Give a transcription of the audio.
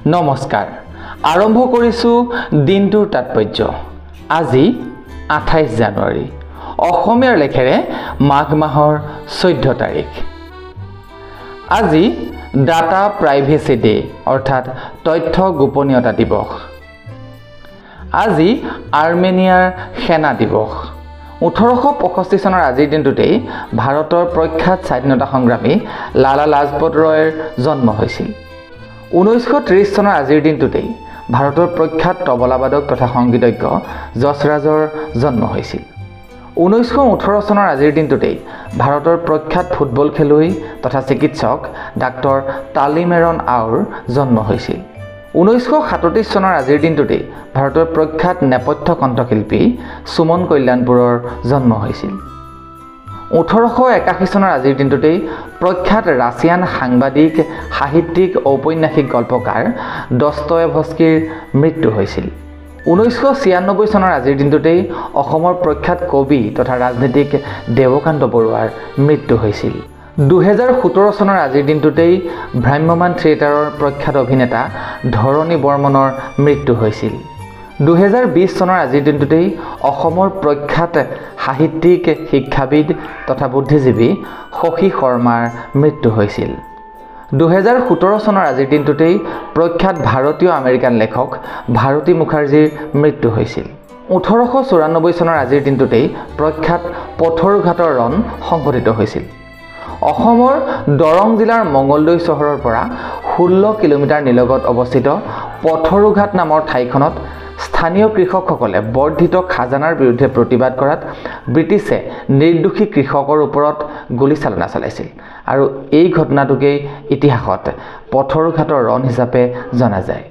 নমস্কাৰ আৰম্ভ কৰিছো দিনটোৰ তাৎপৰ্য আজি 28 জানুৱাৰী অসমীয়াৰ লেখেৰে মাঘ মাহৰ 14 তাৰিখ আজি ডাটা প্ৰাইভেচি ডে অৰ্থাৎ তথ্য গোপনীয়তা দিৱস আজি আৰ্মেনিয়াৰ সেনা দিৱস 1865 চনৰ আজিৰ দিনটোতেই ভাৰতৰ প্ৰখ্যাত স্বাধীনতা সংগ্ৰামী লালা লাজপত ৰয়ৰ জন্ম হৈছিল 1930 চনৰ আজিৰ দিনটোতেই ভাৰতৰ প্ৰখ্যাত তবলাবাদক তথা সংগীতজ্ঞ যশৰাজৰ জন্ম হৈছিল 1918 চনৰ আজিৰ দিনটোতেই ভাৰতৰ প্ৰখ্যাত ফুটবল খেলুৱৈ তথা চিকিৎসক ডাক্তৰ তালিমেৰন আউৰ জন্ম হৈছিল 1937 চনৰ আজিৰ দিনটোতেই ভাৰতৰ প্ৰখ্যাত নেপথ্য কণ্ঠশিল্পী সুমন কল্যাণপুৰৰ জন্ম হৈছিল 1881 চনৰ আজিৰ দিনটোতেই প্ৰখ্যাত ৰাছিয়ান সাংবাদিক সাহিত্যিক ঔপন্যাসিক গল্পকাৰ দস্তয়েভস্কিৰ মৃত্যু হৈছিল 1996 চনৰ আজিৰ দিনটোতেই অসমৰ প্ৰখ্যাত কবি তথা ৰাজনীতিক দেৱকান্ত বৰুৱাৰ মৃত্যু হৈছিল 2017 চনৰ আজিৰ দিনটোতেই ভ্ৰাম্যমান থিয়েটাৰৰ প্ৰখ্যাত অভিনেতা ধৰণী বৰ্মনৰ মৃত্যু হৈছিল 2020 চনৰ আজিৰ দিনটোতেই অসমৰ প্ৰখ্যাত সাহিত্যিক শিক্ষাবিদ তথা বুদ্ধিজীৱী শশী শৰ্মাৰ মৃত্যু হৈছিল 2017 চনৰ আজিৰ দিনটোতেই প্ৰখ্যাত ভাৰতীয় আমেৰিকান লেখক ভাৰতী মুখাৰ্জীৰ মৃত্যু হৈছিল 1894 চনৰ আজিৰ দিনটোতেই প্ৰখ্যাত পথৰুঘাটৰ ৰণ সংঘটিত হৈছিল অসমৰ দৰং জিলাৰ মঙ্গলদৈ চহৰৰ পৰা 16 কিলোমিটাৰ নিলগত অৱস্থিত পথৰুঘাট নামৰ ঠাইখনত স্থানীয় কৃষকসকলে বৰ্ধিত খাজানাৰ বিৰুদ্ধে প্ৰতিবাদ কৰাত ব্ৰিটিছে নিৰ্দোষী কৃষকৰ ওপৰত গুলীচালনা চলাইছিল আৰু এই ঘটনাটোকেই ইতিহাসত পথৰুঘাটৰ ৰণ হিচাপে জনা যায়